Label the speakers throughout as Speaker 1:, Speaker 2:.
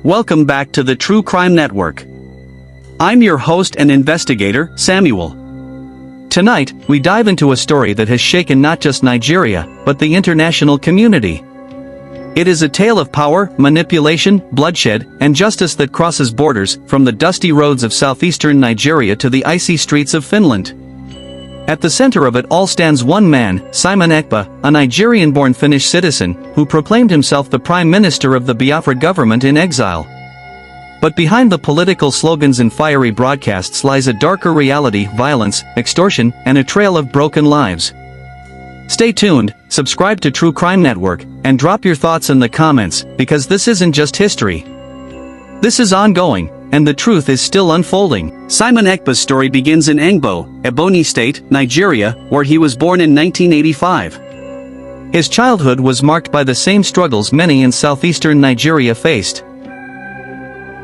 Speaker 1: Welcome back to the True Crime Network. I'm your host and investigator, Samuel. Tonight, we dive into a story that has shaken not just Nigeria, but the international community. It is a tale of power, manipulation, bloodshed, and justice that crosses borders, from the dusty roads of southeastern Nigeria to the icy streets of Finland. At the center of it all stands one man, Simon Ekpa, a Nigerian-born Finnish citizen, who proclaimed himself the Prime Minister of the Biafra Government in exile. But behind the political slogans and fiery broadcasts lies a darker reality: violence, extortion, and a trail of broken lives. Stay tuned, subscribe to True Crime Network, and drop your thoughts in the comments, because this isn't just history. This is ongoing, and the truth is still unfolding. Simon Ekpa's story begins in Engbo, Ebonyi State, Nigeria, where he was born in 1985. His childhood was marked by the same struggles many in southeastern Nigeria faced: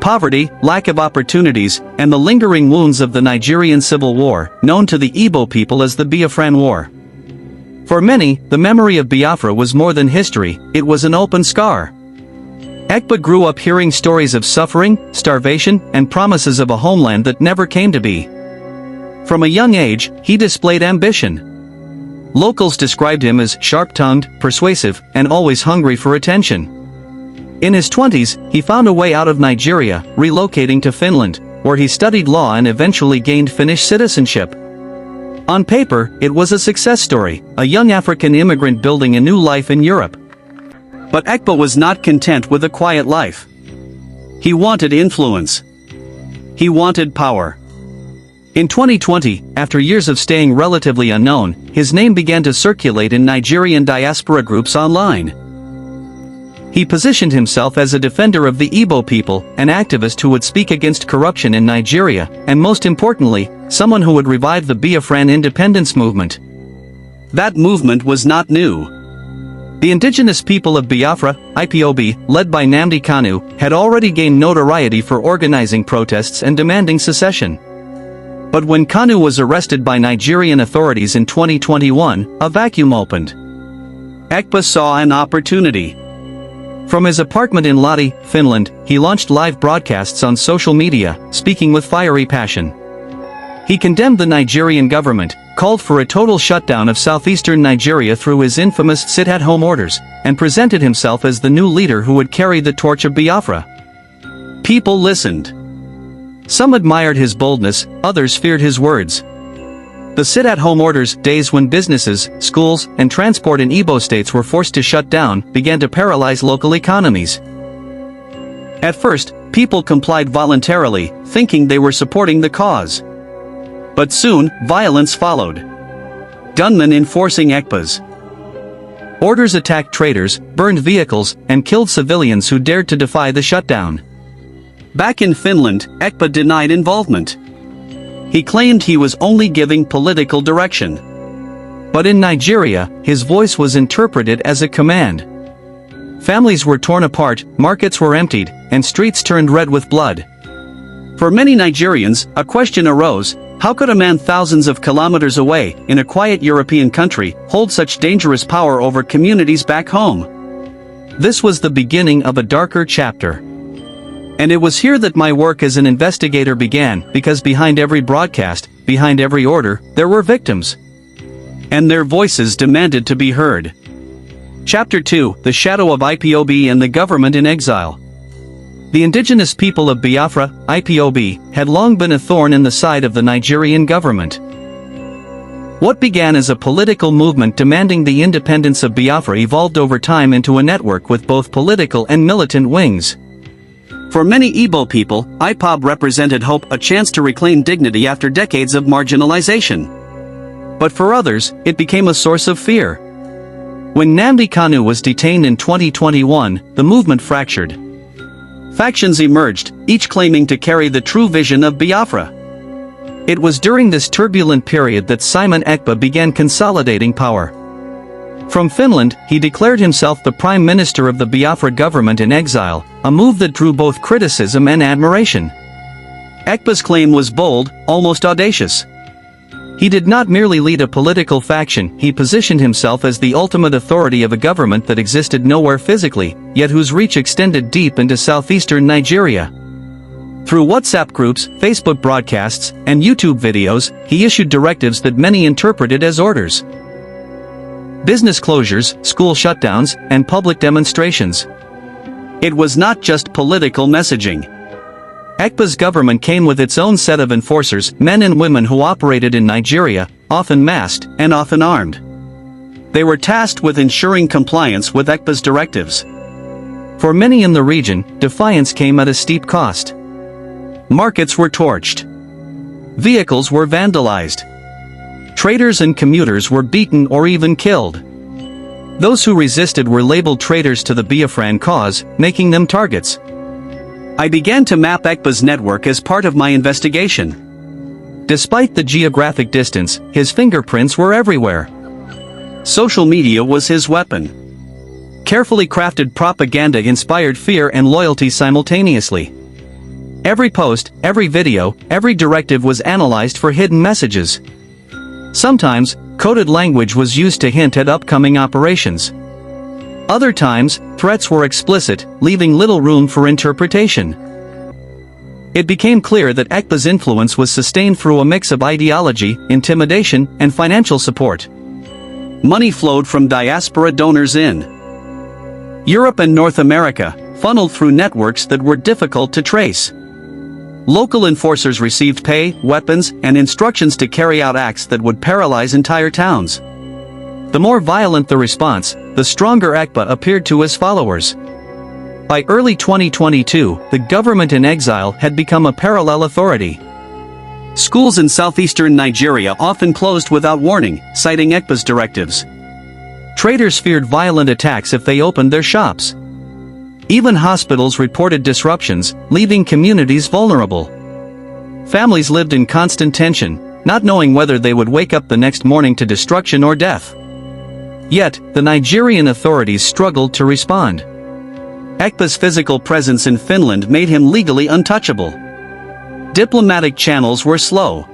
Speaker 1: poverty, lack of opportunities, and the lingering wounds of the Nigerian Civil War, known to the Igbo people as the Biafran War. For many, the memory of Biafra was more than history, it was an open scar. Ekpa grew up hearing stories of suffering, starvation, and promises of a homeland that never came to be. From a young age, he displayed ambition. Locals described him as sharp-tongued, persuasive, and always hungry for attention. In his 20s, he found a way out of Nigeria, relocating to Finland, where he studied law and eventually gained Finnish citizenship. On paper, it was a success story, a young African immigrant building a new life in Europe. But Ekpa was not content with a quiet life. He wanted influence. He wanted power. In 2020, after years of staying relatively unknown, his name began to circulate in Nigerian diaspora groups online. He positioned himself as a defender of the Igbo people, an activist who would speak against corruption in Nigeria, and most importantly, someone who would revive the Biafran independence movement. That movement was not new. The indigenous people of Biafra, IPOB, led by Nnamdi Kanu, had already gained notoriety for organizing protests and demanding secession. But when Kanu was arrested by Nigerian authorities in 2021, a vacuum opened. Ekpa saw an opportunity. From his apartment in Lahti, Finland, he launched live broadcasts on social media, speaking with fiery passion. He condemned the Nigerian government, called for a total shutdown of southeastern Nigeria through his infamous sit-at-home orders, and presented himself as the new leader who would carry the torch of Biafra. People listened. Some admired his boldness, others feared his words. The sit-at-home orders, days when businesses, schools, and transport in Igbo states were forced to shut down, began to paralyze local economies. At first, people complied voluntarily, thinking they were supporting the cause. But soon, violence followed. Gunmen enforcing Ekpa's orders attacked traders, burned vehicles, and killed civilians who dared to defy the shutdown. Back in Finland, Ekpa denied involvement. He claimed he was only giving political direction. But in Nigeria, his voice was interpreted as a command. Families were torn apart, markets were emptied, and streets turned red with blood. For many Nigerians, a question arose: how could a man thousands of kilometers away, in a quiet European country, hold such dangerous power over communities back home? This was the beginning of a darker chapter. And it was here that my work as an investigator began, because behind every broadcast, behind every order, there were victims. And their voices demanded to be heard. Chapter 2: The Shadow of IPOB and the Government in Exile. The indigenous people of Biafra, IPOB, had long been a thorn in the side of the Nigerian government. What began as a political movement demanding the independence of Biafra evolved over time into a network with both political and militant wings. For many Igbo people, IPOB represented hope, a chance to reclaim dignity after decades of marginalization. But for others, it became a source of fear. When Nnamdi Kanu was detained in 2021, the movement fractured. Factions emerged, each claiming to carry the true vision of Biafra. It was during this turbulent period that Simon Ekpa began consolidating power. From Finland, he declared himself the Prime Minister of the Biafra Government in exile, a move that drew both criticism and admiration. Ekpa's claim was bold, almost audacious. He did not merely lead a political faction, he positioned himself as the ultimate authority of a government that existed nowhere physically, yet whose reach extended deep into southeastern Nigeria. Through WhatsApp groups, Facebook broadcasts, and YouTube videos, he issued directives that many interpreted as orders. Business closures, school shutdowns, and public demonstrations. It was not just political messaging. Ekpa's government came with its own set of enforcers, men and women who operated in Nigeria, often masked and often armed. They were tasked with ensuring compliance with Ekpa's directives. For many in the region, defiance came at a steep cost. Markets were torched. Vehicles were vandalized. Traders and commuters were beaten or even killed. Those who resisted were labeled traitors to the Biafran cause, making them targets. I began to map Ekpa's network as part of my investigation. Despite the geographic distance, his fingerprints were everywhere. Social media was his weapon. Carefully crafted propaganda inspired fear and loyalty simultaneously. Every post, every video, every directive was analyzed for hidden messages. Sometimes, coded language was used to hint at upcoming operations. Other times, threats were explicit, leaving little room for interpretation. It became clear that Ekpa's influence was sustained through a mix of ideology, intimidation, and financial support. Money flowed from diaspora donors in Europe and North America, funneled through networks that were difficult to trace. Local enforcers received pay, weapons, and instructions to carry out acts that would paralyze entire towns. The more violent the response, the stronger Ekpa appeared to his followers. By early 2022, the government in exile had become a parallel authority. Schools in southeastern Nigeria often closed without warning, citing Ekpa's directives. Traders feared violent attacks if they opened their shops. Even hospitals reported disruptions, leaving communities vulnerable. Families lived in constant tension, not knowing whether they would wake up the next morning to destruction or death. Yet, the Nigerian authorities struggled to respond. Ekpa's physical presence in Finland made him legally untouchable. Diplomatic channels were slow.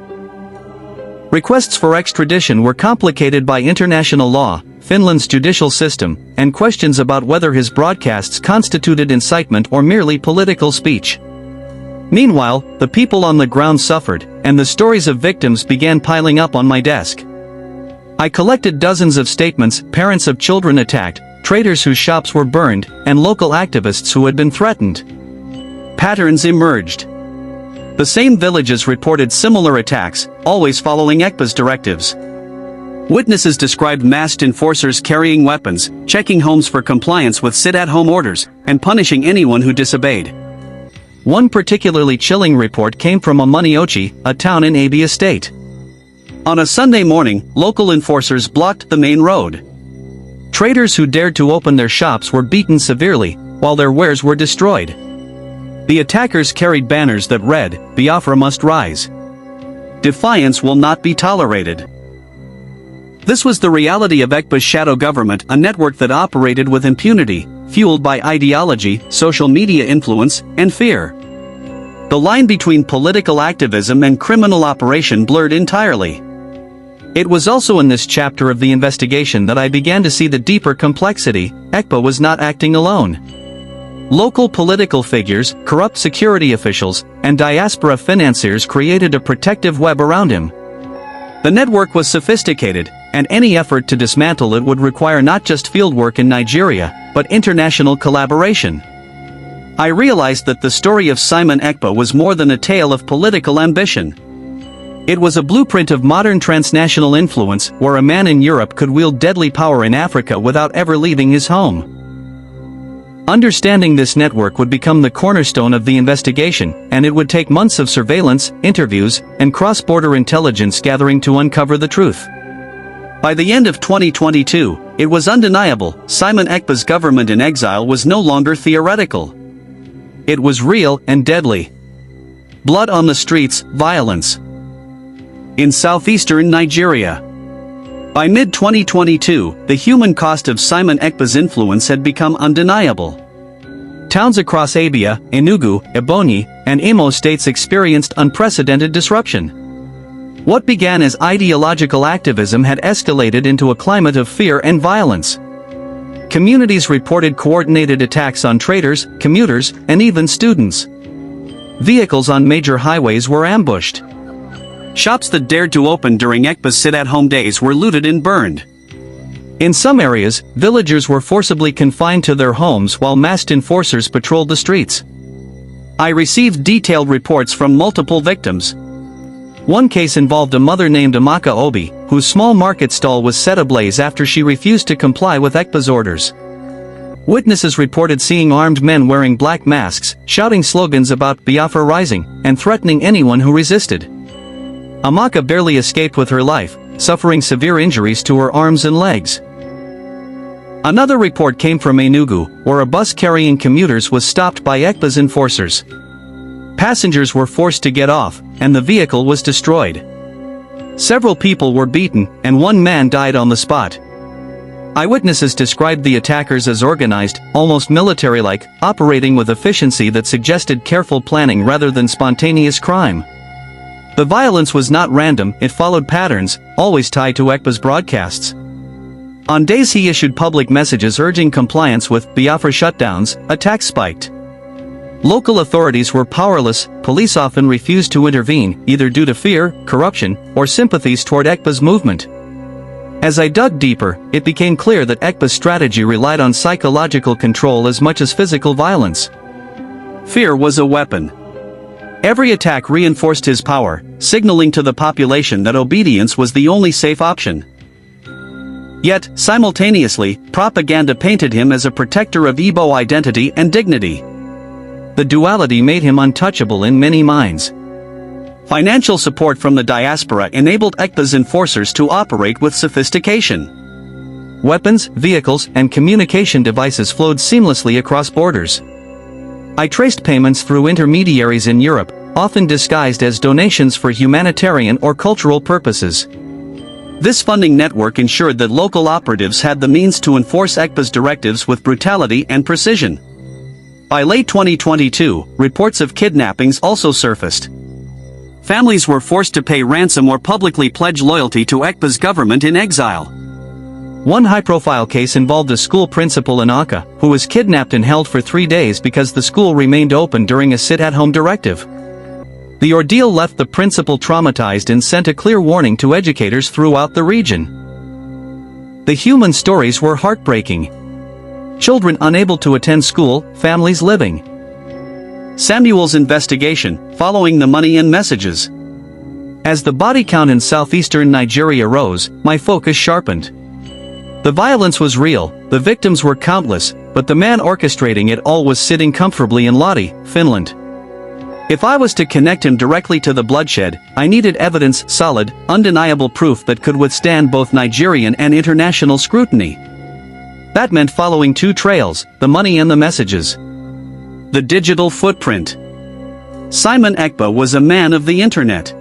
Speaker 1: Requests for extradition were complicated by international law, Finland's judicial system, and questions about whether his broadcasts constituted incitement or merely political speech. Meanwhile, the people on the ground suffered, and the stories of victims began piling up on my desk. I collected dozens of statements, parents of children attacked, traders whose shops were burned, and local activists who had been threatened. Patterns emerged. The same villages reported similar attacks, always following Ekpa's directives. Witnesses described masked enforcers carrying weapons, checking homes for compliance with sit-at-home orders, and punishing anyone who disobeyed. One particularly chilling report came from Amuniochi, a town in Abia State. On a Sunday morning, local enforcers blocked the main road. Traders who dared to open their shops were beaten severely, while their wares were destroyed. The attackers carried banners that read, "Biafra must rise. Defiance will not be tolerated." This was the reality of Ekpa's shadow government, a network that operated with impunity, fueled by ideology, social media influence, and fear. The line between political activism and criminal operation blurred entirely. It was also in this chapter of the investigation that I began to see the deeper complexity. Ekpa was not acting alone. Local political figures, corrupt security officials, and diaspora financiers created a protective web around him. The network was sophisticated, and any effort to dismantle it would require not just fieldwork in Nigeria, but international collaboration. I realized that the story of Simon Ekpa was more than a tale of political ambition. It was a blueprint of modern transnational influence, where a man in Europe could wield deadly power in Africa without ever leaving his home. Understanding this network would become the cornerstone of the investigation, and it would take months of surveillance, interviews, and cross-border intelligence gathering to uncover the truth. By the end of 2022, it was undeniable, Simon Ekpa's government in exile was no longer theoretical. It was real and deadly. Blood on the streets, violence. In southeastern Nigeria. By mid-2022, the human cost of Simon Ekpa's influence had become undeniable. Towns across Abia, Enugu, Ebonyi, and Imo states experienced unprecedented disruption. What began as ideological activism had escalated into a climate of fear and violence. Communities reported coordinated attacks on traders, commuters, and even students. Vehicles on major highways were ambushed. Shops that dared to open during Ekpa's sit-at-home days were looted and burned. In some areas, villagers were forcibly confined to their homes while masked enforcers patrolled the streets. I received detailed reports from multiple victims. One case involved a mother named Amaka Obi, whose small market stall was set ablaze after she refused to comply with Ekpa's orders. Witnesses reported seeing armed men wearing black masks, shouting slogans about Biafra rising, and threatening anyone who resisted. Amaka barely escaped with her life, suffering severe injuries to her arms and legs. Another report came from Enugu, where a bus carrying commuters was stopped by Ekpa's enforcers. Passengers were forced to get off, and the vehicle was destroyed. Several people were beaten, and one man died on the spot. Eyewitnesses described the attackers as organized, almost military-like, operating with efficiency that suggested careful planning rather than spontaneous crime. The violence was not random, it followed patterns, always tied to Ekpa's broadcasts. On days he issued public messages urging compliance with Biafra shutdowns, attacks spiked. Local authorities were powerless, police often refused to intervene, either due to fear, corruption, or sympathies toward Ekpa's movement. As I dug deeper, it became clear that Ekpa's strategy relied on psychological control as much as physical violence. Fear was a weapon. Every attack reinforced his power, signaling to the population that obedience was the only safe option. Yet, simultaneously, propaganda painted him as a protector of Igbo identity and dignity. The duality made him untouchable in many minds. Financial support from the diaspora enabled Ekpa's enforcers to operate with sophistication. Weapons, vehicles, and communication devices flowed seamlessly across borders. I traced payments through intermediaries in Europe, often disguised as donations for humanitarian or cultural purposes. This funding network ensured that local operatives had the means to enforce Ekpa's directives with brutality and precision. By late 2022, reports of kidnappings also surfaced. Families were forced to pay ransom or publicly pledge loyalty to Ekpa's government in exile. One high-profile case involved a school principal in Aka, who was kidnapped and held for 3 days because the school remained open during a sit-at-home directive. The ordeal left the principal traumatized and sent a clear warning to educators throughout the region. The human stories were heartbreaking. Children unable to attend school, families living. Samuel's investigation, following the money and messages. As the body count in southeastern Nigeria rose, my focus sharpened. The violence was real, the victims were countless, but the man orchestrating it all was sitting comfortably in Lodi, Finland. If I was to connect him directly to the bloodshed, I needed evidence, solid, undeniable proof that could withstand both Nigerian and international scrutiny. That meant following two trails, the money and the messages. The digital footprint. Simon Ekpa was a man of the internet.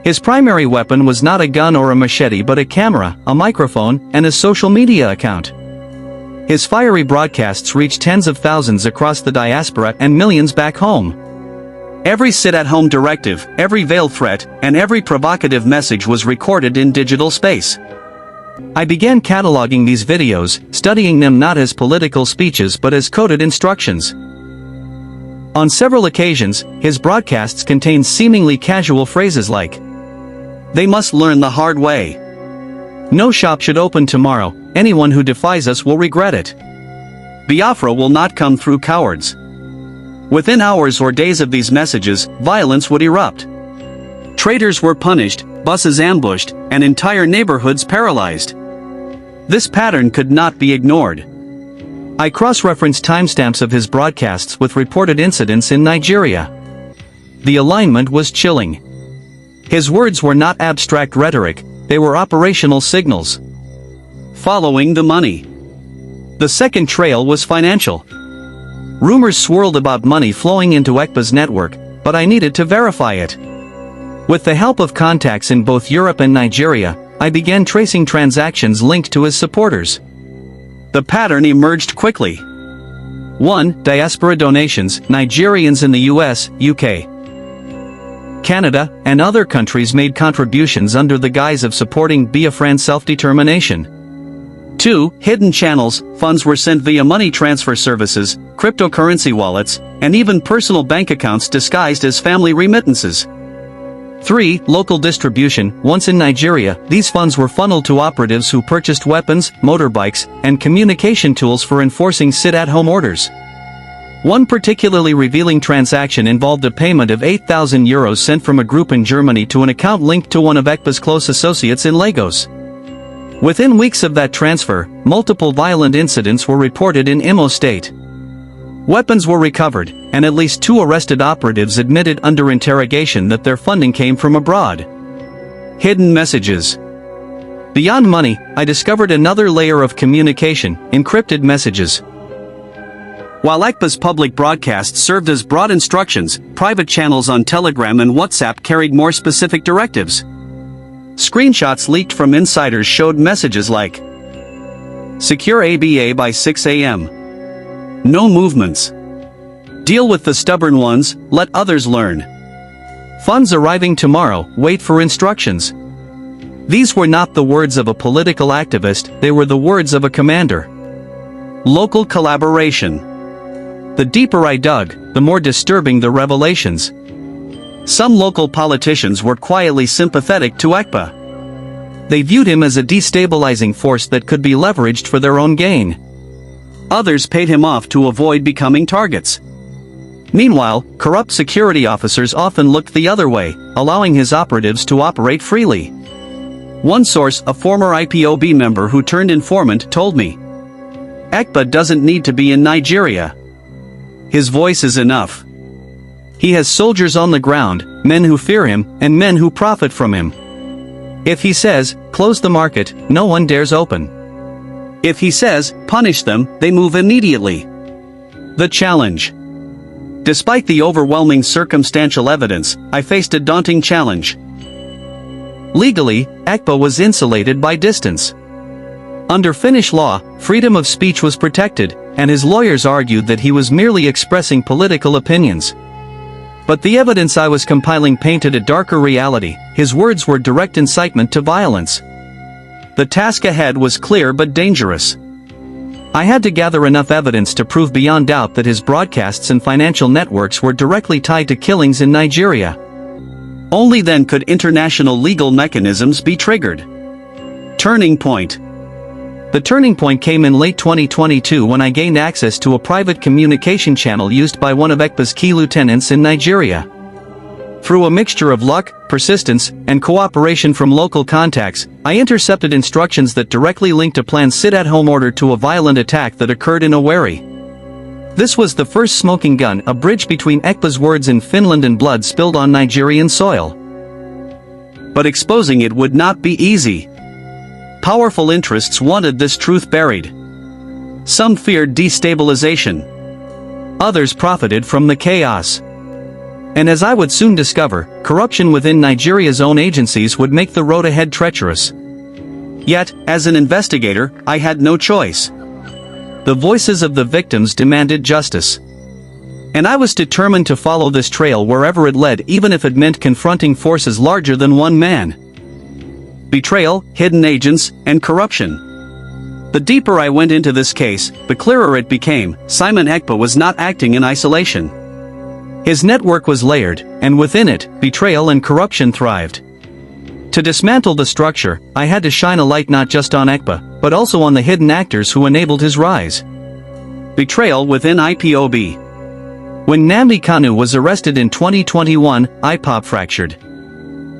Speaker 1: His primary weapon was not a gun or a machete but a camera, a microphone, and a social media account. His fiery broadcasts reached tens of thousands across the diaspora and millions back home. Every sit-at-home directive, every veiled threat, and every provocative message was recorded in digital space. I began cataloging these videos, studying them not as political speeches but as coded instructions. On several occasions, his broadcasts contained seemingly casual phrases like, "They must learn the hard way. No shop should open tomorrow, anyone who defies us will regret it. Biafra will not come through cowards." Within hours or days of these messages, violence would erupt. Traitors were punished, buses ambushed, and entire neighborhoods paralyzed. This pattern could not be ignored. I cross-referenced timestamps of his broadcasts with reported incidents in Nigeria. The alignment was chilling. His words were not abstract rhetoric, they were operational signals. Following the money. The second trail was financial. Rumors swirled about money flowing into Ekpa's network, but I needed to verify it. With the help of contacts in both Europe and Nigeria, I began tracing transactions linked to his supporters. The pattern emerged quickly. 1. Diaspora donations, Nigerians in the US, UK. Canada, and other countries made contributions under the guise of supporting Biafran self-determination. 2. Hidden channels. Funds were sent via money transfer services, cryptocurrency wallets, and even personal bank accounts disguised as family remittances. 3. Local distribution. Once in Nigeria, these funds were funneled to operatives who purchased weapons, motorbikes, and communication tools for enforcing sit-at-home orders. One particularly revealing transaction involved a payment of €8,000 sent from a group in Germany to an account linked to one of Ekpa's close associates in Lagos. Within weeks of that transfer, multiple violent incidents were reported in Imo State. Weapons were recovered, and at least 2 arrested operatives admitted under interrogation that their funding came from abroad. Hidden messages. Beyond money, I discovered another layer of communication: encrypted messages. While Ekpa's public broadcasts served as broad instructions, private channels on Telegram and WhatsApp carried more specific directives. Screenshots leaked from insiders showed messages like, "Secure ABA by 6 a.m. No movements. Deal with the stubborn ones, let others learn. Funds arriving tomorrow, wait for instructions." These were not the words of a political activist, they were the words of a commander. Local collaboration. The deeper I dug, the more disturbing the revelations. Some local politicians were quietly sympathetic to Ekpa. They viewed him as a destabilizing force that could be leveraged for their own gain. Others paid him off to avoid becoming targets. Meanwhile, corrupt security officers often looked the other way, allowing his operatives to operate freely. One source, a former IPOB member who turned informant, told me, "Ekpa doesn't need to be in Nigeria. His voice is enough. He has soldiers on the ground, men who fear him, and men who profit from him. If he says, close the market, no one dares open. If he says, punish them, they move immediately." The challenge. Despite the overwhelming circumstantial evidence, I faced a daunting challenge. Legally, Ekpa was insulated by distance. Under Finnish law, freedom of speech was protected, and his lawyers argued that he was merely expressing political opinions. But the evidence I was compiling painted a darker reality. His words were direct incitement to violence. The task ahead was clear but dangerous. I had to gather enough evidence to prove beyond doubt that his broadcasts and financial networks were directly tied to killings in Nigeria. Only then could international legal mechanisms be triggered. Turning point. The turning point came in late 2022 when I gained access to a private communication channel used by one of Ekpa's key lieutenants in Nigeria. Through a mixture of luck, persistence, and cooperation from local contacts, I intercepted instructions that directly linked a planned sit-at-home order to a violent attack that occurred in Owerri. This was the first smoking gun, a bridge between Ekpa's words in Finland and blood spilled on Nigerian soil. But exposing it would not be easy. Powerful interests wanted this truth buried. Some feared destabilization. Others profited from the chaos. And as I would soon discover, corruption within Nigeria's own agencies would make the road ahead treacherous. Yet, as an investigator, I had no choice. The voices of the victims demanded justice. And I was determined to follow this trail wherever it led, even if it meant confronting forces larger than one man. Betrayal, hidden agents, and corruption. The deeper I went into this case, the clearer it became: Simon Ekpa was not acting in isolation. His network was layered, and within it, betrayal and corruption thrived. To dismantle the structure, I had to shine a light not just on Ekpa, but also on the hidden actors who enabled his rise. Betrayal within IPOB. When Nnamdi Kanu was arrested in 2021, IPOB fractured.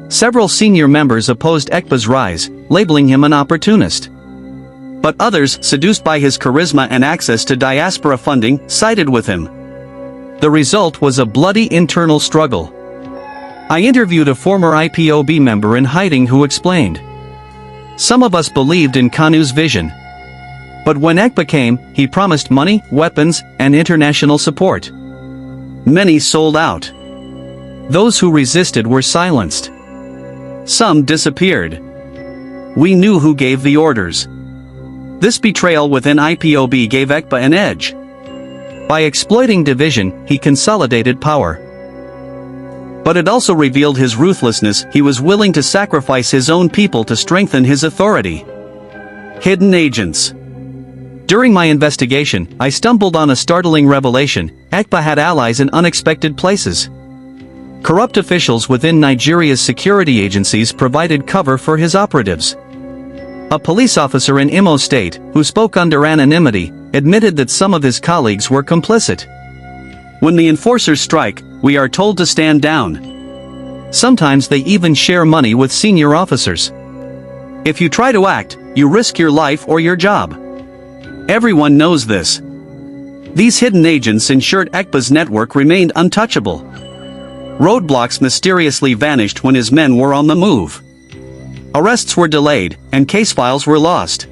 Speaker 1: Several senior members opposed Ekpa's rise, labeling him an opportunist. But others, seduced by his charisma and access to diaspora funding, sided with him. The result was a bloody internal struggle. I interviewed a former IPOB member in hiding who explained. Some of us believed in Kanu's vision. But when Ekpa came, he promised money, weapons, and international support. Many sold out. Those who resisted were silenced. Some disappeared. We knew who gave the orders. This betrayal within IPOB gave Ekpa an edge. By exploiting division, he consolidated power. But it also revealed his ruthlessness. He was willing to sacrifice his own people to strengthen his authority. Hidden agents. During my investigation, I stumbled on a startling revelation: Ekpa had allies in unexpected places. Corrupt officials within Nigeria's security agencies provided cover for his operatives. A police officer in Imo State, who spoke under anonymity, admitted that some of his colleagues were complicit. When the enforcers strike, we are told to stand down. Sometimes they even share money with senior officers. If you try to act, you risk your life or your job. Everyone knows this. These hidden agents ensured Ekpa's network remained untouchable. Roadblocks mysteriously vanished when his men were on the move. Arrests were delayed, and case files were lost.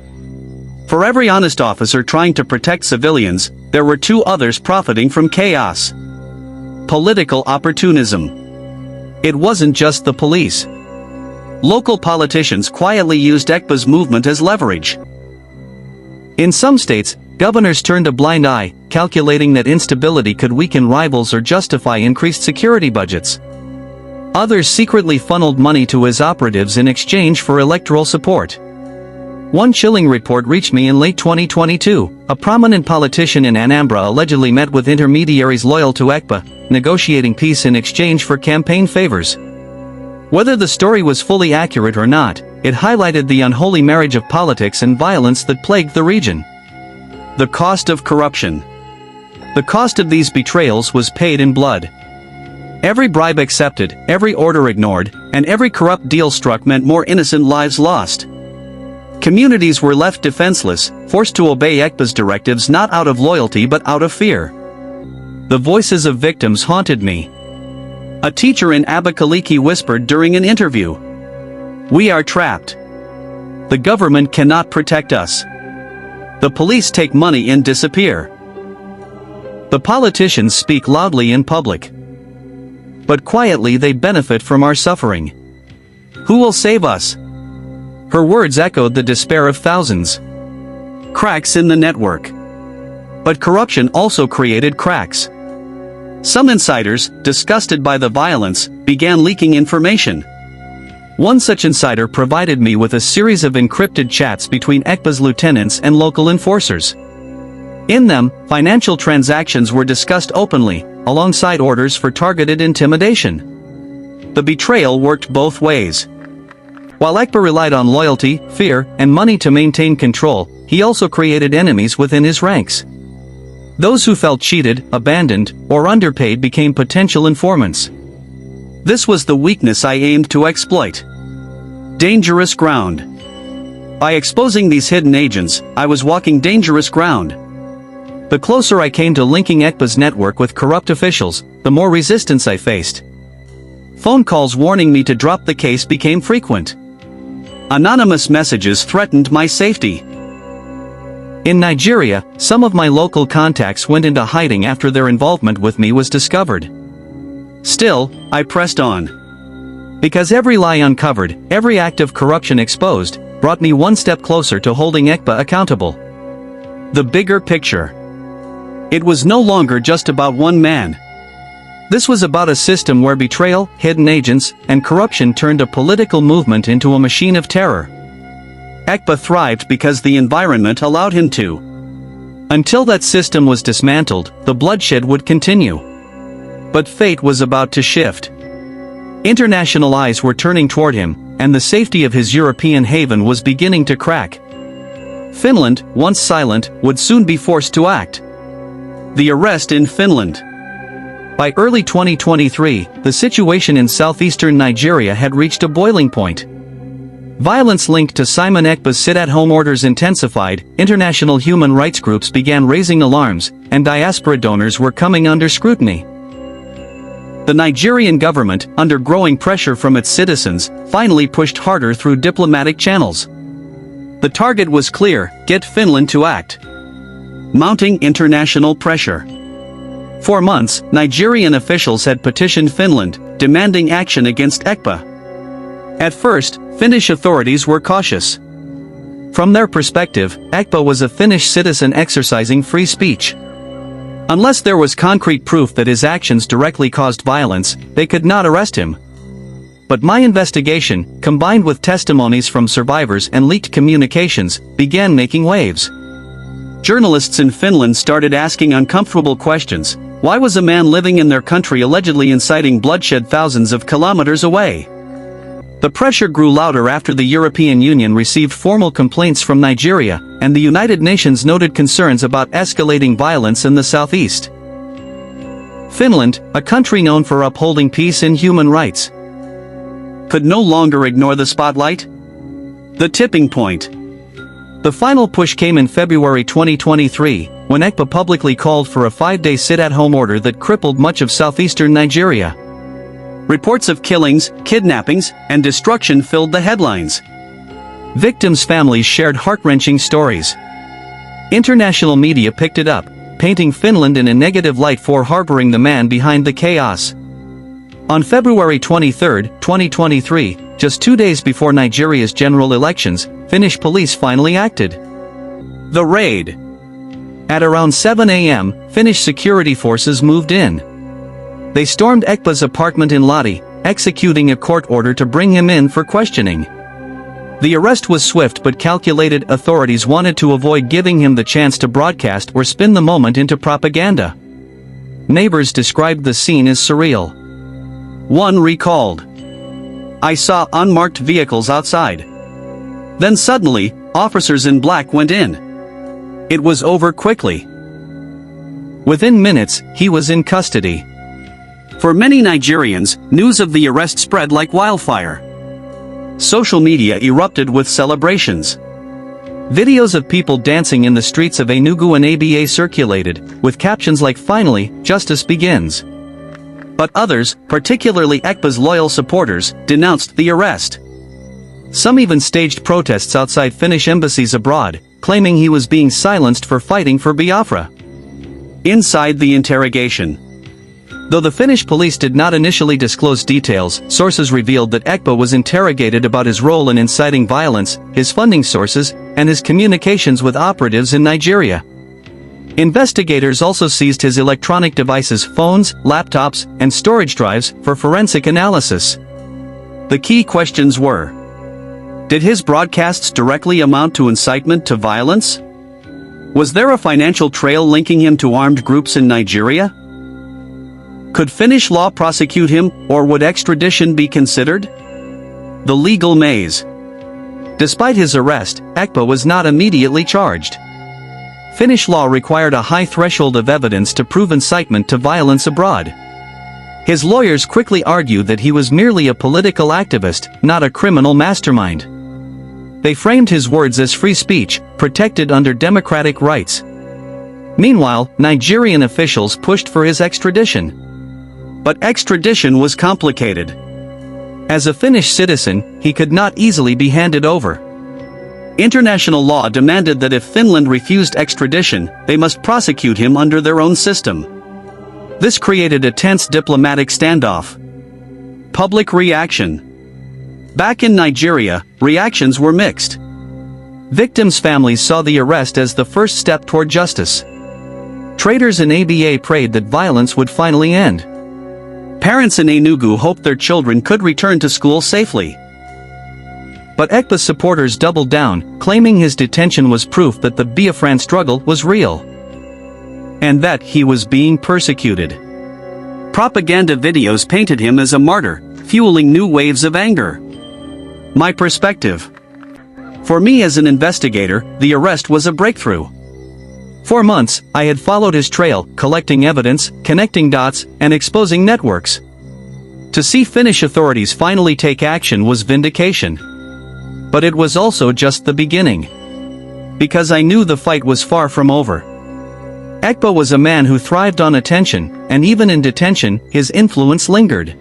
Speaker 1: For every honest officer trying to protect civilians, there were two others profiting from chaos. Political opportunism. It wasn't just the police. Local politicians quietly used Ekpa's movement as leverage. In some states, governors turned a blind eye, calculating that instability could weaken rivals or justify increased security budgets. Others secretly funneled money to his operatives in exchange for electoral support. One chilling report reached me in late 2022. A prominent politician in Anambra allegedly met with intermediaries loyal to Ekpa, negotiating peace in exchange for campaign favors. Whether the story was fully accurate or not, it highlighted the unholy marriage of politics and violence that plagued the region. The cost of corruption. The cost of these betrayals was paid in blood. Every bribe accepted, every order ignored, and every corrupt deal struck meant more innocent lives lost. Communities were left defenseless, forced to obey Ekpa's directives not out of loyalty but out of fear. The voices of victims haunted me. A teacher in Abakaliki whispered during an interview, "We are trapped. The government cannot protect us. The police take money and disappear. The politicians speak loudly in public. But quietly they benefit from our suffering. Who will save us?" Her words echoed the despair of thousands. Cracks in the network. But corruption also created cracks. Some insiders, disgusted by the violence, began leaking information. One such insider provided me with a series of encrypted chats between Ekpa's lieutenants and local enforcers. In them, financial transactions were discussed openly, alongside orders for targeted intimidation. The betrayal worked both ways. While Ekpa relied on loyalty, fear, and money to maintain control, he also created enemies within his ranks. Those who felt cheated, abandoned, or underpaid became potential informants. This was the weakness I aimed to exploit. Dangerous ground. By exposing these hidden agents, I was walking dangerous ground. The closer I came to linking Ekpa's network with corrupt officials, the more resistance I faced. Phone calls warning me to drop the case became frequent. Anonymous messages threatened my safety. In Nigeria, some of my local contacts went into hiding after their involvement with me was discovered. Still, I pressed on. Because every lie uncovered, every act of corruption exposed, brought me one step closer to holding Ekpa accountable. The bigger picture. It was no longer just about one man. This was about a system where betrayal, hidden agents, and corruption turned a political movement into a machine of terror. Ekpa thrived because the environment allowed him to. Until that system was dismantled, the bloodshed would continue. But fate was about to shift. International eyes were turning toward him, and the safety of his European haven was beginning to crack. Finland, once silent, would soon be forced to act. The arrest in Finland. By early 2023, the situation in southeastern Nigeria had reached a boiling point. Violence linked to Simon Ekpa's sit-at-home orders intensified, international human rights groups began raising alarms, and diaspora donors were coming under scrutiny. The Nigerian government, under growing pressure from its citizens, finally pushed harder through diplomatic channels. The target was clear: get Finland to act. Mounting international pressure. For months, Nigerian officials had petitioned Finland, demanding action against Ekpa. At first, Finnish authorities were cautious. From their perspective, Ekpa was a Finnish citizen exercising free speech. Unless there was concrete proof that his actions directly caused violence, they could not arrest him. But my investigation, combined with testimonies from survivors and leaked communications, began making waves. Journalists in Finland started asking uncomfortable questions. Why was a man living in their country allegedly inciting bloodshed thousands of kilometers away? The pressure grew louder after the European Union received formal complaints from Nigeria, and the United Nations noted concerns about escalating violence in the southeast. Finland, a country known for upholding peace and human rights, could no longer ignore the spotlight. The tipping point. The final push came in February 2023, when Ekpa publicly called for a 5-day sit-at-home order that crippled much of southeastern Nigeria. Reports of killings, kidnappings, and destruction filled the headlines. Victims' families shared heart-wrenching stories. International media picked it up, painting Finland in a negative light for harboring the man behind the chaos. On February 23, 2023, just 2 days before Nigeria's general elections, Finnish police finally acted. The raid. At around 7 a.m., Finnish security forces moved in. They stormed Ekpa's apartment in Lahti, executing a court order to bring him in for questioning. The arrest was swift but calculated. Authorities wanted to avoid giving him the chance to broadcast or spin the moment into propaganda. Neighbors described the scene as surreal. One recalled, "I saw unmarked vehicles outside. Then suddenly, officers in black went in. It was over quickly. Within minutes, he was in custody." For many Nigerians, news of the arrest spread like wildfire. Social media erupted with celebrations. Videos of people dancing in the streets of Enugu and Aba circulated, with captions like "Finally, justice begins." But others, particularly Ekpa's loyal supporters, denounced the arrest. Some even staged protests outside Finnish embassies abroad, claiming he was being silenced for fighting for Biafra. Inside the interrogation. Though the Finnish police did not initially disclose details, sources revealed that Ekpa was interrogated about his role in inciting violence, his funding sources, and his communications with operatives in Nigeria. Investigators also seized his electronic devices, phones, laptops, and storage drives, for forensic analysis. The key questions were: did his broadcasts directly amount to incitement to violence? Was there a financial trail linking him to armed groups in Nigeria? Could Finnish law prosecute him, or would extradition be considered? The legal maze. Despite his arrest, Ekpa was not immediately charged. Finnish law required a high threshold of evidence to prove incitement to violence abroad. His lawyers quickly argued that he was merely a political activist, not a criminal mastermind. They framed his words as free speech, protected under democratic rights. Meanwhile, Nigerian officials pushed for his extradition. But extradition was complicated. As a Finnish citizen, he could not easily be handed over. International law demanded that if Finland refused extradition, they must prosecute him under their own system. This created a tense diplomatic standoff. Public reaction. Back in Nigeria, reactions were mixed. Victims' families saw the arrest as the first step toward justice. Traders in Aba prayed that violence would finally end. Parents in Enugu hoped their children could return to school safely. But Ekpa's supporters doubled down, claiming his detention was proof that the Biafran struggle was real. And that he was being persecuted. Propaganda videos painted him as a martyr, fueling new waves of anger. My perspective. For me as an investigator, the arrest was a breakthrough. For months, I had followed his trail, collecting evidence, connecting dots, and exposing networks. To see Finnish authorities finally take action was vindication. But it was also just the beginning. Because I knew the fight was far from over. Ekpa was a man who thrived on attention, and even in detention, his influence lingered.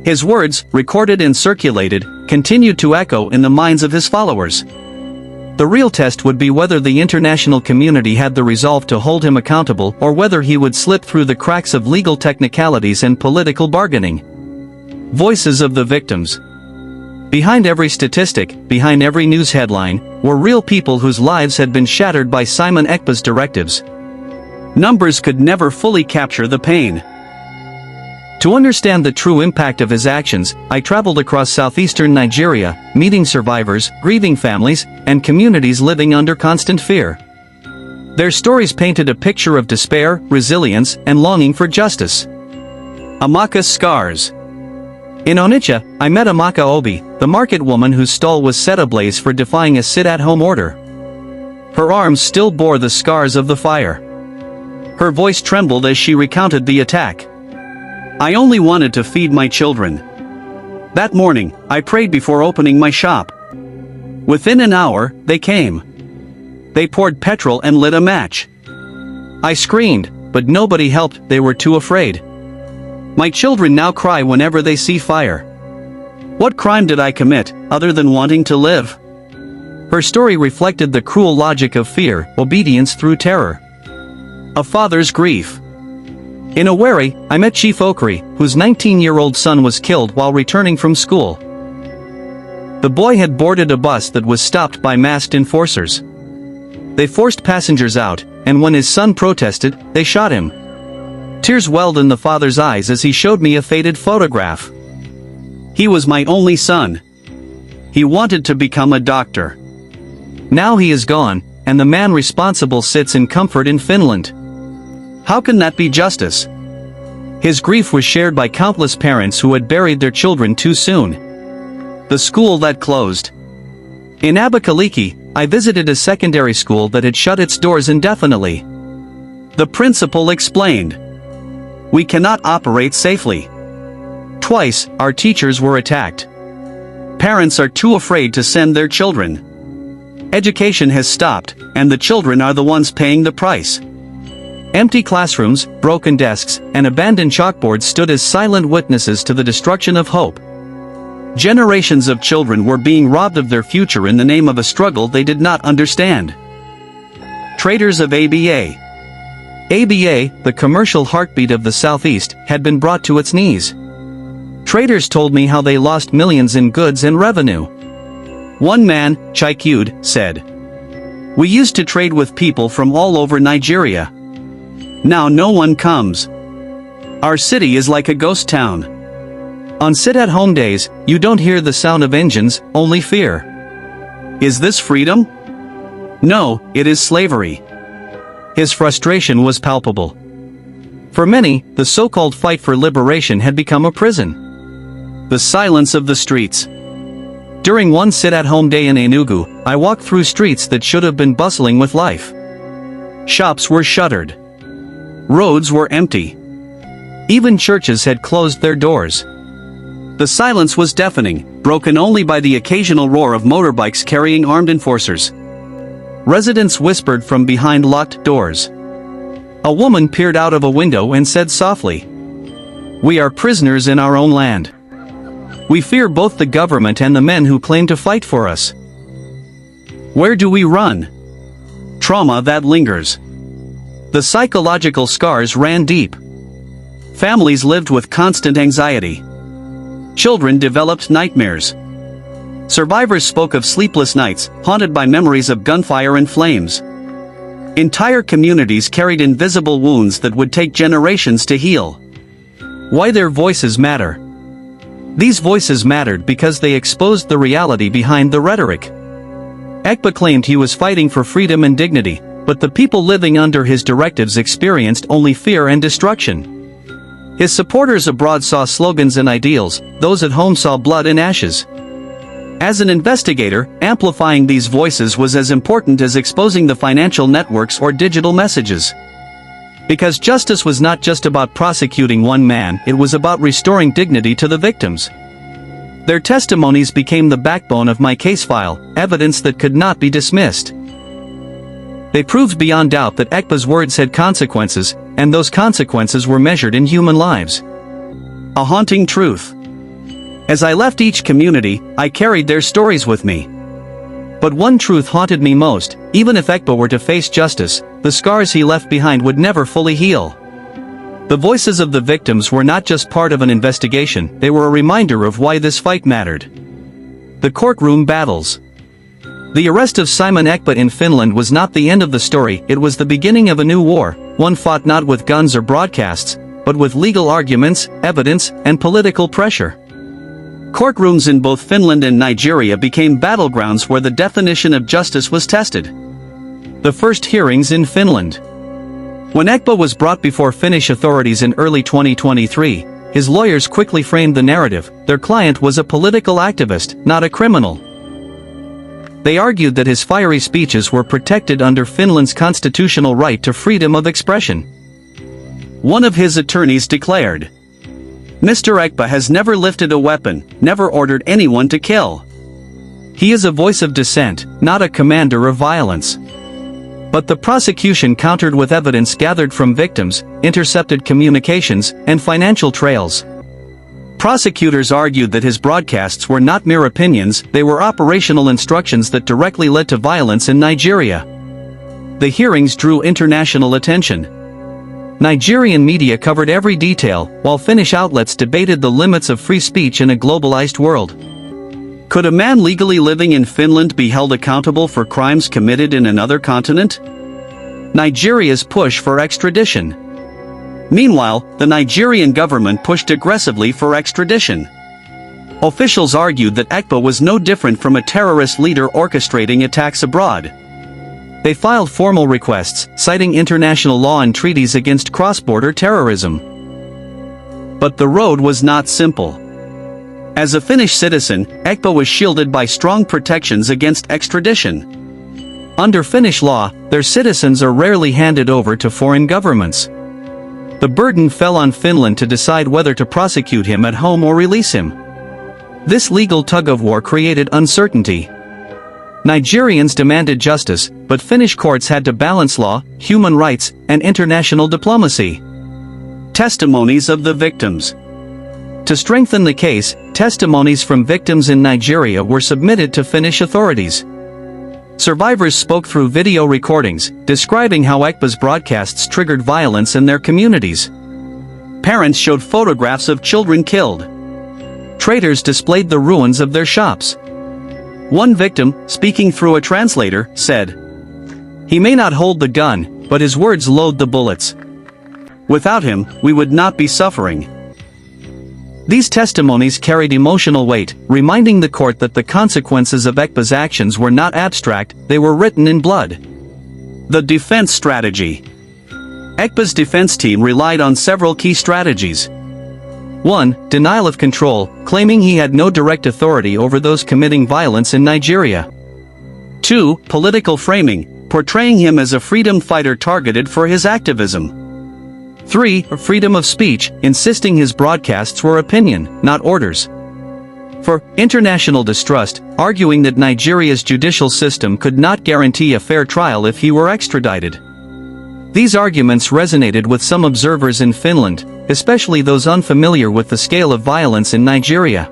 Speaker 1: His words, recorded and circulated, continued to echo in the minds of his followers. The real test would be whether the international community had the resolve to hold him accountable or whether he would slip through the cracks of legal technicalities and political bargaining. Voices of the victims. Behind every statistic, behind every news headline, were real people whose lives had been shattered by Simon Ekpa's directives. Numbers could never fully capture the pain. To understand the true impact of his actions, I traveled across southeastern Nigeria, meeting survivors, grieving families, and communities living under constant fear. Their stories painted a picture of despair, resilience, and longing for justice. Amaka's scars. In Onitsha, I met Amaka Obi, the market woman whose stall was set ablaze for defying a sit-at-home order. Her arms still bore the scars of the fire. Her voice trembled as she recounted the attack. "I only wanted to feed my children. That morning, I prayed before opening my shop. Within an hour, they came. They poured petrol and lit a match. I screamed, but nobody helped, they were too afraid. My children now cry whenever they see fire. What crime did I commit, other than wanting to live?" Her story reflected the cruel logic of fear, obedience through terror. A father's grief. In Owerri, I met Chief Okri, whose 19-year-old son was killed while returning from school. The boy had boarded a bus that was stopped by masked enforcers. They forced passengers out, and when his son protested, they shot him. Tears welled in the father's eyes as he showed me a faded photograph. He was my only son. He wanted to become a doctor. Now he is gone, and the man responsible sits in comfort in Finland. How can that be justice? His grief was shared by countless parents who had buried their children too soon. The school that closed. In Abakaliki, I visited a secondary school that had shut its doors indefinitely. The principal explained, "We cannot operate safely. Twice, our teachers were attacked. Parents are too afraid to send their children. Education has stopped, and the children are the ones paying the price." Empty classrooms, broken desks, and abandoned chalkboards stood as silent witnesses to the destruction of hope. Generations of children were being robbed of their future in the name of a struggle they did not understand. Traitors of ABA. ABA, the commercial heartbeat of the Southeast, had been brought to its knees. Traders told me how they lost millions in goods and revenue. One man, Chaikyud, said, "We used to trade with people from all over Nigeria. Now no one comes. Our city is like a ghost town. On sit-at-home days, you don't hear the sound of engines, only fear." Is this freedom? No, it is slavery. His frustration was palpable. For many, the so-called fight for liberation had become a prison. The silence of the streets. During one sit-at-home day in Enugu, I walked through streets that should have been bustling with life. Shops were shuttered. Roads were empty. Even churches had closed their doors. The silence was deafening, broken only by the occasional roar of motorbikes carrying armed enforcers. Residents whispered from behind locked doors. A woman peered out of a window and said softly, "We are prisoners in our own land. We fear both the government and the men who claim to fight for us." Where do we run? Trauma that lingers. The psychological scars ran deep. Families lived with constant anxiety. Children developed nightmares. Survivors spoke of sleepless nights, haunted by memories of gunfire and flames. Entire communities carried invisible wounds that would take generations to heal. Why their voices matter? These voices mattered because they exposed the reality behind the rhetoric. Ekpa claimed he was fighting for freedom and dignity, but the people living under his directives experienced only fear and destruction. His supporters abroad saw slogans and ideals, those at home saw blood and ashes. As an investigator, amplifying these voices was as important as exposing the financial networks or digital messages. Because justice was not just about prosecuting one man, it was about restoring dignity to the victims. Their testimonies became the backbone of my case file, evidence that could not be dismissed. They proved beyond doubt that Ekpa's words had consequences, and those consequences were measured in human lives. A haunting truth. As I left each community, I carried their stories with me. But one truth haunted me most: even if Ekpa were to face justice, the scars he left behind would never fully heal. The voices of the victims were not just part of an investigation, they were a reminder of why this fight mattered. The courtroom battles. The arrest of Simon Ekpa in Finland was not the end of the story, it was the beginning of a new war, one fought not with guns or broadcasts, but with legal arguments, evidence, and political pressure. Courtrooms in both Finland and Nigeria became battlegrounds where the definition of justice was tested. The first hearings in Finland. When Ekpa was brought before Finnish authorities in early 2023, his lawyers quickly framed the narrative: their client was a political activist, not a criminal. They argued that his fiery speeches were protected under Finland's constitutional right to freedom of expression. One of his attorneys declared, "Mr. Ekpa has never lifted a weapon, never ordered anyone to kill. He is a voice of dissent, not a commander of violence." But the prosecution countered with evidence gathered from victims, intercepted communications, and financial trails. Prosecutors argued that his broadcasts were not mere opinions, they were operational instructions that directly led to violence in Nigeria. The hearings drew international attention. Nigerian media covered every detail, while Finnish outlets debated the limits of free speech in a globalized world. Could a man legally living in Finland be held accountable for crimes committed in another continent? Nigeria's push for extradition. Meanwhile, the Nigerian government pushed aggressively for extradition. Officials argued that Ekpa was no different from a terrorist leader orchestrating attacks abroad. They filed formal requests, citing international law and treaties against cross-border terrorism. But the road was not simple. As a Finnish citizen, Ekpa was shielded by strong protections against extradition. Under Finnish law, their citizens are rarely handed over to foreign governments. The burden fell on Finland to decide whether to prosecute him at home or release him. This legal tug-of-war created uncertainty. Nigerians demanded justice, but Finnish courts had to balance law, human rights, and international diplomacy. Testimonies of the victims. To strengthen the case, testimonies from victims in Nigeria were submitted to Finnish authorities. Survivors spoke through video recordings, describing how Ekpa's broadcasts triggered violence in their communities. Parents showed photographs of children killed. Traders displayed the ruins of their shops. One victim, speaking through a translator, said, "He may not hold the gun, but his words load the bullets. Without him, we would not be suffering." These testimonies carried emotional weight, reminding the court that the consequences of Ekpa's actions were not abstract, they were written in blood. The defense strategy. Ekpa's defense team relied on several key strategies. 1. Denial of control, claiming he had no direct authority over those committing violence in Nigeria. 2. Political framing, portraying him as a freedom fighter targeted for his activism. 3. Freedom of speech, insisting his broadcasts were opinion, not orders. 4. International distrust, arguing that Nigeria's judicial system could not guarantee a fair trial if he were extradited. These arguments resonated with some observers in Finland, especially those unfamiliar with the scale of violence in Nigeria.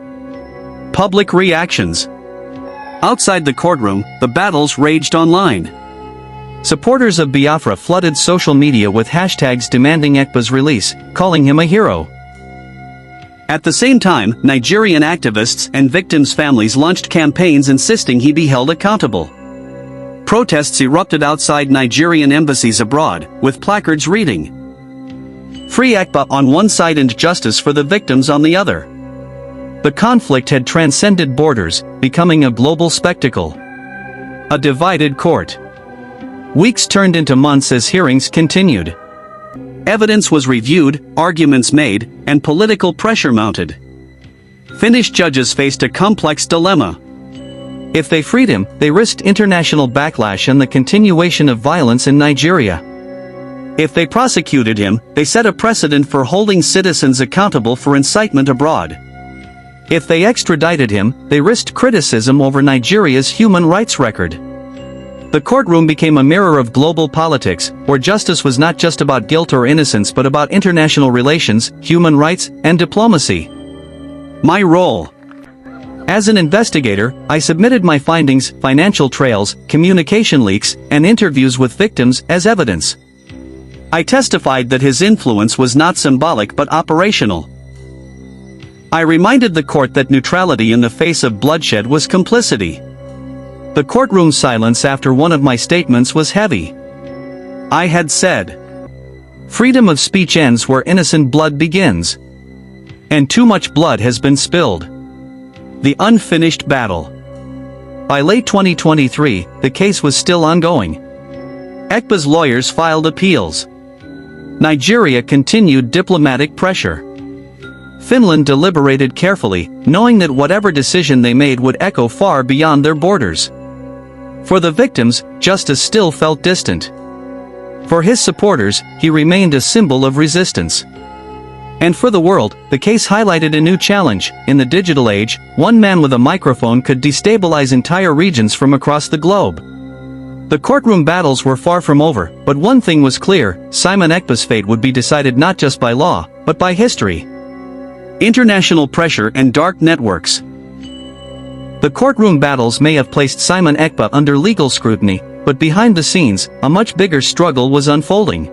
Speaker 1: Public reactions. Outside the courtroom, the battles raged online. Supporters of Biafra flooded social media with hashtags demanding Ekpa's release, calling him a hero. At the same time, Nigerian activists and victims' families launched campaigns insisting he be held accountable. Protests erupted outside Nigerian embassies abroad, with placards reading, "Free Ekpa" on one side and "Justice for the victims" on the other. The conflict had transcended borders, becoming a global spectacle. A divided court. Weeks turned into months as hearings continued. Evidence was reviewed, arguments made, and political pressure mounted. Finnish judges faced a complex dilemma. If they freed him, they risked international backlash and the continuation of violence in Nigeria. If they prosecuted him, they set a precedent for holding citizens accountable for incitement abroad. If they extradited him, they risked criticism over Nigeria's human rights record. The courtroom became a mirror of global politics, where justice was not just about guilt or innocence but about international relations, human rights, and diplomacy. My role. As an investigator, I submitted my findings, financial trails, communication leaks, and interviews with victims as evidence. I testified that his influence was not symbolic but operational. I reminded the court that neutrality in the face of bloodshed was complicity. The courtroom silence after one of my statements was heavy. I had said, "Freedom of speech ends where innocent blood begins. And too much blood has been spilled." The unfinished battle. By late 2023, the case was still ongoing. Ekpa's lawyers filed appeals. Nigeria continued diplomatic pressure. Finland deliberated carefully, knowing that whatever decision they made would echo far beyond their borders. For the victims, justice still felt distant. For his supporters, he remained a symbol of resistance. And for the world, the case highlighted a new challenge. In the digital age, one man with a microphone could destabilize entire regions from across the globe. The courtroom battles were far from over, but one thing was clear: Simon Ekpa's fate would be decided not just by law, but by history. International pressure and dark networks. The courtroom battles may have placed Simon Ekpa under legal scrutiny, but behind the scenes, a much bigger struggle was unfolding.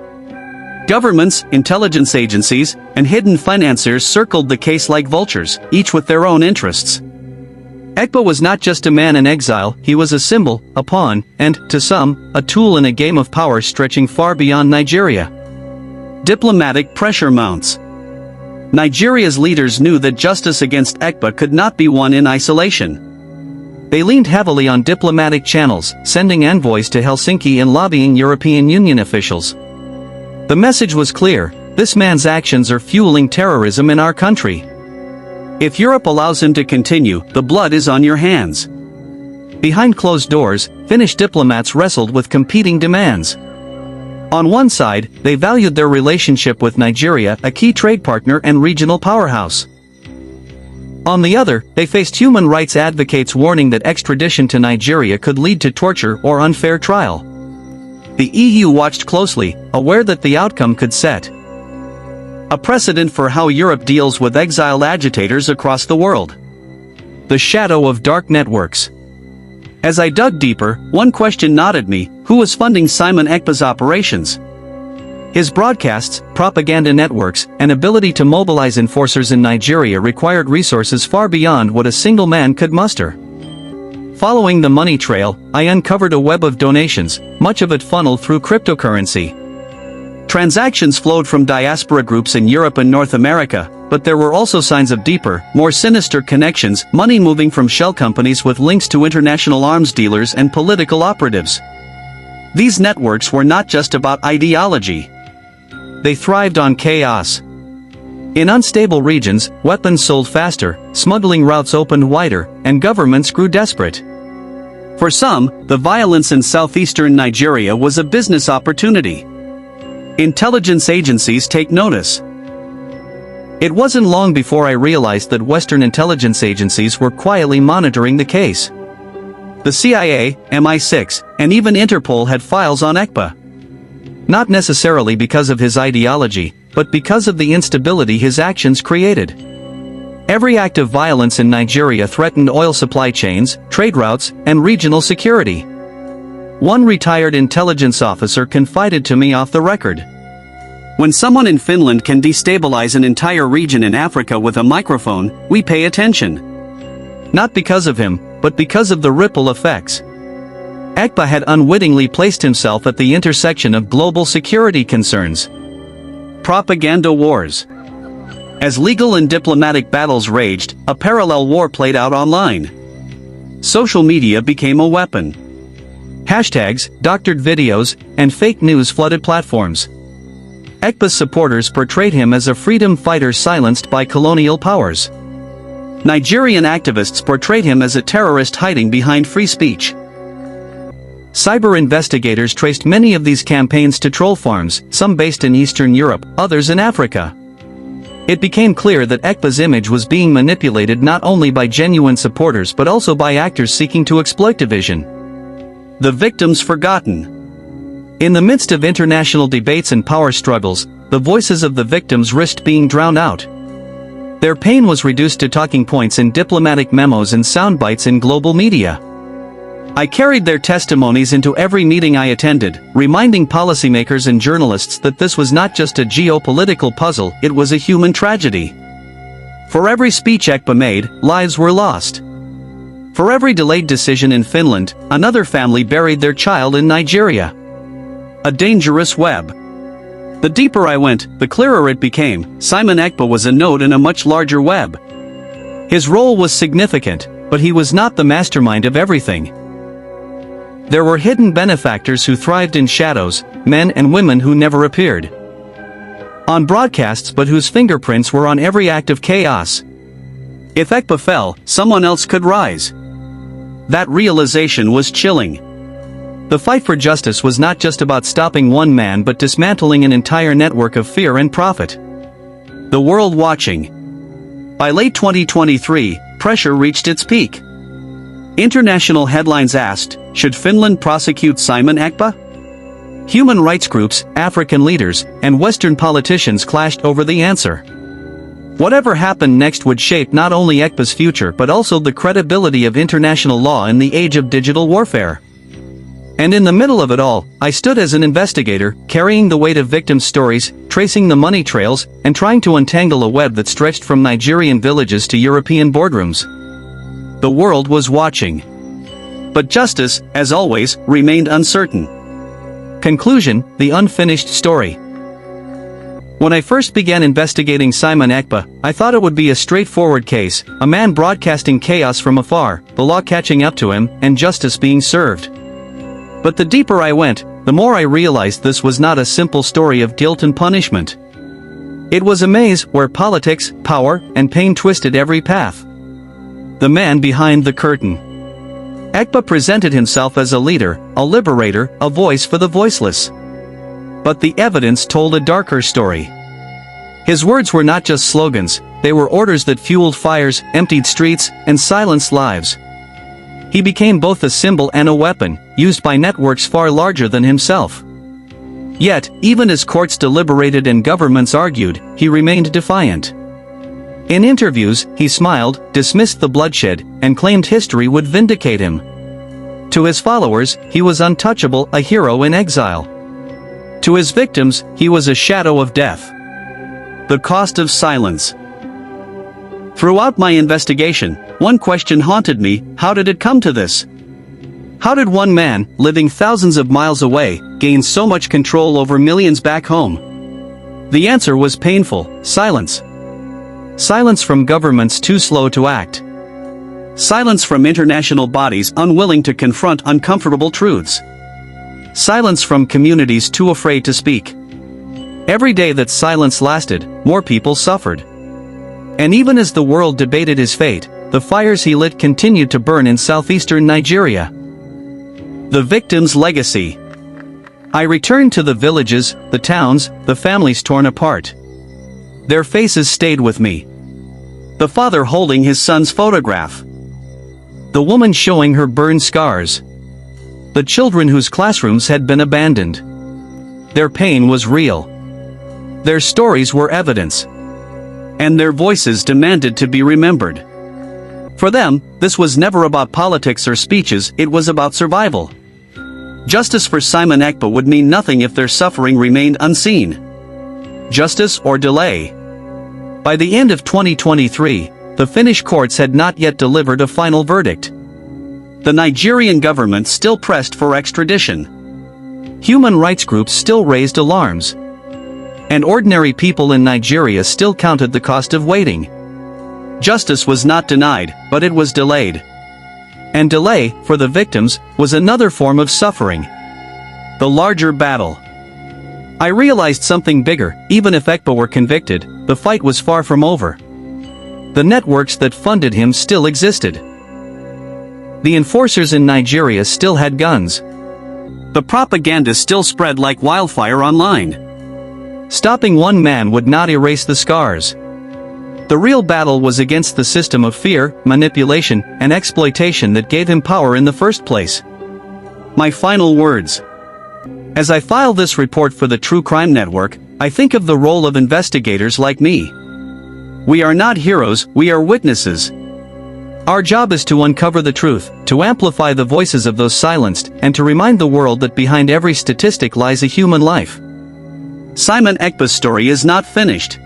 Speaker 1: Governments, intelligence agencies, and hidden financiers circled the case like vultures, each with their own interests. Ekpa was not just a man in exile, he was a symbol, a pawn, and, to some, a tool in a game of power stretching far beyond Nigeria. Diplomatic pressure mounts. Nigeria's leaders knew that justice against Ekpa could not be won in isolation. They leaned heavily on diplomatic channels, sending envoys to Helsinki and lobbying European Union officials. The message was clear: this man's actions are fueling terrorism in our country. If Europe allows him to continue, the blood is on your hands. Behind closed doors, Finnish diplomats wrestled with competing demands. On one side, they valued their relationship with Nigeria, a key trade partner and regional powerhouse. On the other, they faced human rights advocates warning that extradition to Nigeria could lead to torture or unfair trial. The EU watched closely, aware that the outcome could set a precedent for how Europe deals with exiled agitators across the world. The shadow of dark networks. As I dug deeper, one question gnawed me: who was funding Simon Ekpa's operations? His broadcasts, propaganda networks, and ability to mobilize enforcers in Nigeria required resources far beyond what a single man could muster. Following the money trail, I uncovered a web of donations, much of it funneled through cryptocurrency. Transactions flowed from diaspora groups in Europe and North America, but there were also signs of deeper, more sinister connections, money moving from shell companies with links to international arms dealers and political operatives. These networks were not just about ideology. They thrived on chaos. In unstable regions, weapons sold faster, smuggling routes opened wider, and governments grew desperate. For some, the violence in southeastern Nigeria was a business opportunity. Intelligence agencies take notice. It wasn't long before I realized that Western intelligence agencies were quietly monitoring the case. The CIA, MI6, and even Interpol had files on Ekpa. Not necessarily because of his ideology, but because of the instability his actions created. Every act of violence in Nigeria threatened oil supply chains, trade routes, and regional security. One retired intelligence officer confided to me off the record: "When someone in Finland can destabilize an entire region in Africa with a microphone, we pay attention." Not because of him, but because of the ripple effects. Ekpa had unwittingly placed himself at the intersection of global security concerns. Propaganda wars. As legal and diplomatic battles raged, a parallel war played out online. Social media became a weapon. Hashtags, doctored videos, and fake news flooded platforms. Ekpa's supporters portrayed him as a freedom fighter silenced by colonial powers. Nigerian activists portrayed him as a terrorist hiding behind free speech. Cyber investigators traced many of these campaigns to troll farms, some based in Eastern Europe, others in Africa. It became clear that Ekpa's image was being manipulated not only by genuine supporters but also by actors seeking to exploit division. The victims forgotten. In the midst of international debates and power struggles, the voices of the victims risked being drowned out. Their pain was reduced to talking points in diplomatic memos and soundbites in global media. I carried their testimonies into every meeting I attended, reminding policymakers and journalists that this was not just a geopolitical puzzle, it was a human tragedy. For every speech Ekpa made, lives were lost. For every delayed decision in Finland, another family buried their child in Nigeria. A dangerous web. The deeper I went, the clearer it became. Simon Ekpa was a node in a much larger web. His role was significant, but he was not the mastermind of everything. There were hidden benefactors who thrived in shadows, men and women who never appeared on broadcasts but whose fingerprints were on every act of chaos. If Ekpa fell, someone else could rise. That realization was chilling. The fight for justice was not just about stopping one man but dismantling an entire network of fear and profit. The world watching. By late 2023, pressure reached its peak. International headlines asked, should Finland prosecute Simon Ekpa? Human rights groups, African leaders, and Western politicians clashed over the answer. Whatever happened next would shape not only Ekpa's future but also the credibility of international law in the age of digital warfare. And in the middle of it all, I stood as an investigator, carrying the weight of victims' stories, tracing the money trails, and trying to untangle a web that stretched from Nigerian villages to European boardrooms. The world was watching. But justice, as always, remained uncertain. Conclusion: the unfinished story. When I first began investigating Simon Ekpa, I thought it would be a straightforward case, a man broadcasting chaos from afar, the law catching up to him, and justice being served. But the deeper I went, the more I realized this was not a simple story of guilt and punishment. It was a maze where politics, power, and pain twisted every path. The man behind the curtain. Ekpa presented himself as a leader, a liberator, a voice for the voiceless. But the evidence told a darker story. His words were not just slogans, they were orders that fueled fires, emptied streets, and silenced lives. He became both a symbol and a weapon, used by networks far larger than himself. Yet, even as courts deliberated and governments argued, he remained defiant. In interviews, he smiled, dismissed the bloodshed, and claimed history would vindicate him. To his followers, he was untouchable, a hero in exile. To his victims, he was a shadow of death. The cost of silence. Throughout my investigation, one question haunted me: how did it come to this? How did one man, living thousands of miles away, gain so much control over millions back home? The answer was painful: silence. Silence from governments too slow to act. Silence from international bodies unwilling to confront uncomfortable truths. Silence from communities too afraid to speak. Every day that silence lasted, more people suffered. And even as the world debated his fate, the fires he lit continued to burn in southeastern Nigeria. The victim's legacy. I returned to the villages, the towns, the families torn apart. Their faces stayed with me. The father holding his son's photograph. The woman showing her burned scars. The children whose classrooms had been abandoned. Their pain was real. Their stories were evidence. And their voices demanded to be remembered. For them, this was never about politics or speeches, it was about survival. Justice for Simon Ekpa would mean nothing if their suffering remained unseen. Justice or delay. By the end of 2023, the Finnish courts had not yet delivered a final verdict. The Nigerian government still pressed for extradition. Human rights groups still raised alarms. And ordinary people in Nigeria still counted the cost of waiting. Justice was not denied, but it was delayed. And delay, for the victims, was another form of suffering. The larger battle. I realized something bigger: even if Ekpa were convicted, the fight was far from over. The networks that funded him still existed. The enforcers in Nigeria still had guns. The propaganda still spread like wildfire online. Stopping one man would not erase the scars. The real battle was against the system of fear, manipulation, and exploitation that gave him power in the first place. My final words. As I file this report for the True Crime Network, I think of the role of investigators like me. We are not heroes, we are witnesses. Our job is to uncover the truth, to amplify the voices of those silenced, and to remind the world that behind every statistic lies a human life. Simon Ekpa's story is not finished.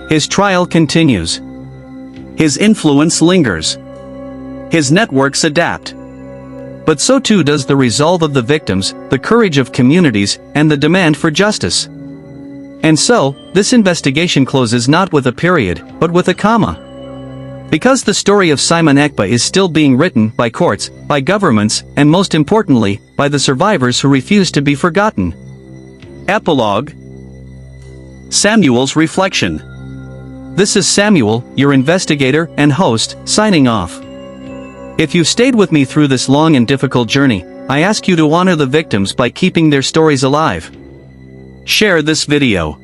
Speaker 1: His trial continues. His influence lingers. His networks adapt. But so too does the resolve of the victims, the courage of communities, and the demand for justice. And so, this investigation closes not with a period, but with a comma. Because the story of Simon Ekpa is still being written by courts, by governments, and most importantly, by the survivors who refuse to be forgotten. Epilogue. Samuel's reflection. This is Samuel, your investigator and host, signing off. If you've stayed with me through this long and difficult journey, I ask you to honor the victims by keeping their stories alive. Share this video.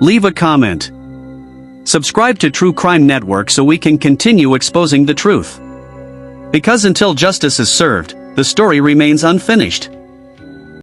Speaker 1: Leave a comment. Subscribe to True Crime Network so we can continue exposing the truth. Because until justice is served, the story remains unfinished.